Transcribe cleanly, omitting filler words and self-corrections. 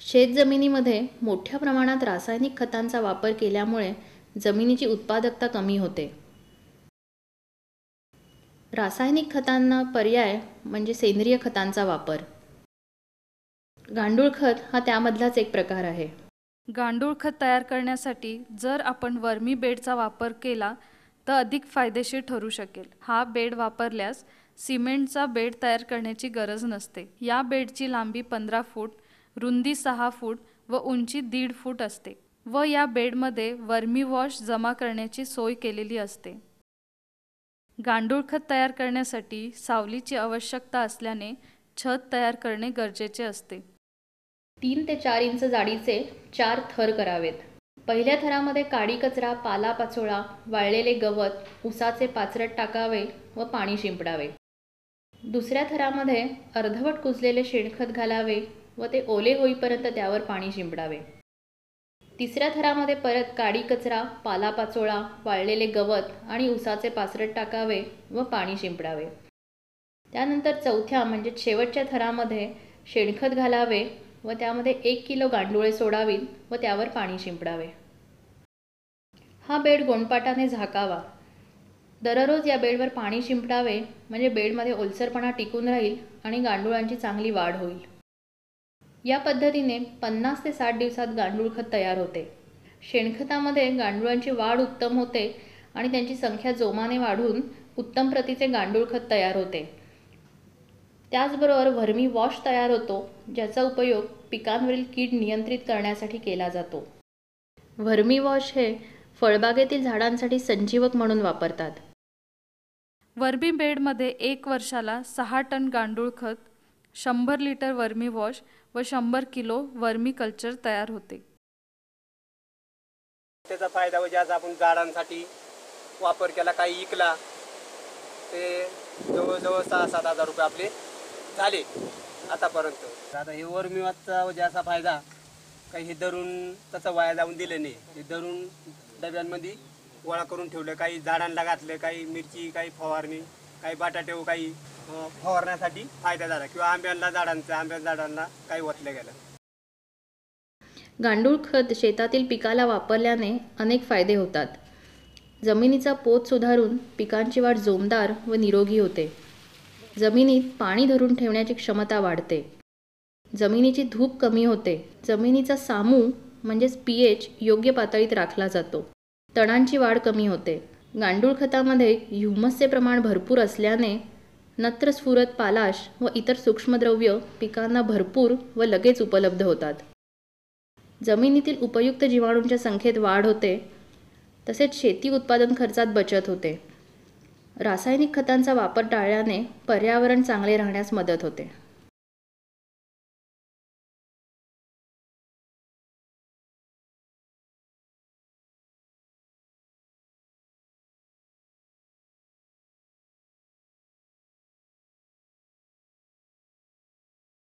शेतजमिनीमध्ये मोठ्या प्रमाणात रासायनिक खतांचा वापर केल्यामुळे जमिनीची उत्पादकता कमी होते. रासायनिक खतांना पर्याय म्हणजे सेंद्रिय खतांचा वापर. गांडूळ खत हा त्यामधलाच एक प्रकार आहे. गांडूळ खत तयार करण्यासाठी जर आपण वर्मी बेडचा वापर केला तर अधिक फायदेशीर ठरू शकेल. हा बेड वापरल्यास सिमेंटचा बेड तयार करण्याची गरज नसते. या बेडची लांबी 15 फूट, रुंदी 6 फूट व उंची 1.5 फूट असते व या बेडमध्ये वर्मी वॉश जमा करण्याची सोय केलेली असते. गांडूळ खत तयार करण्यासाठी सावलीची आवश्यकता असल्याने छत तयार करणे गरजेचे असते. 3 ते 4 इंच जाडीचे 4 थर करावेत. पहिल्या थरामध्ये काडी कचरा, पालापाचोळा, वाळलेले गवत, उसाचे पाचरट टाकावे व पाणी शिंपडावे. दुसऱ्या थरामध्ये अर्धवट कुजलेले शेणखत घालावे व ते ओले होईपर्यंत त्यावर पाणी शिंपडावे. तिसऱ्या थरामध्ये परत काडी कचरा, पालापाचोळा, वाळलेले गवत आणि उसाचे पाचरट टाकावे व पाणी शिंपडावे. त्यानंतर चौथ्या म्हणजे शेवटच्या थरामध्ये शेणखत घालावे व त्यामध्ये 1 किलो गांडुळे सोडावीत व त्यावर पाणी शिंपडावे. हा बेड गोणपाटाने झाकावा. दररोज या बेडवर पाणी शिंपडावे म्हणजे बेडमध्ये ओलसरपणा टिकून राहील आणि गांडुळांची चांगली वाढ होईल. या पद्धतीने 50 ते 60 दिवसात गांडूळ खत तयार होते. शेणखतामध्ये गांडुळांची वाढ उत्तम होते आणि त्यांची संख्या जोमाने वाढून उत्तम प्रतीचे गांडूळ खत तयार होते. त्याचबरोबर वर्मी वॉश तयार होतो, ज्याचा उपयोग पिकांवरील कीड नियंत्रित करण्यासाठी केला जातो. वर्मी वॉश हे फळबागेतील झाडांसाठी संजीवक म्हणून वापरतात. वर्मी बेडमध्ये 1 वर्षाला 6 टन गांडूळ खत, 100 लिटर वर्मी वॉश व 100 किलो वर्मी कल्चर तयार होते. त्याचा फायदा म्हणजे आज आपण झाडांसाठी वापर केला, काही इकला ते जवळजवळ 6-7 हजार रुपये आपले झाले आतापर्यंत. आता हे वर्मीचा म्हणजे असा फायदा काही हे धरून तसं वाया जाऊन दिले नाही. हे धरून डब्यांमध्ये गोळा करून ठेवलं, काही झाडांना घातलं, काही मिरची, काही फवारणी, काही बटाटे, काही फवारण्यासाठी फायदा झाला किंवा आंब्याच्या झाडांना काही ओतलं गेलं. गांडूळ खत शेतातील पिकाला वापरल्याने अनेक फायदे होतात. जमिनीचा पोत सुधारून पिकांची वाढ जोमदार व निरोगी होते. जमिनीत पाणी धरून ठेवण्याची क्षमता वाढते. जमिनीची धूप कमी होते. जमिनीचा सामू म्हणजेच pH योग्य पातळीत राखला जातो. तणांची वाढ कमी होते. गांडूळ खतामध्ये ह्युमसचे प्रमाण भरपूर असल्याने नत्र, स्फुरद, पालाश व इतर सूक्ष्मद्रव्य पिकांना भरपूर व लगेच उपलब्ध होतात. जमिनीतील उपयुक्त जीवाणूंच्या संख्येत वाढ होते. तसेच शेती उत्पादन खर्चात बचत होते. रासायनिक खतांचा वापर टाळल्याने पर्यावरण चांगले राहण्यास मदत होते.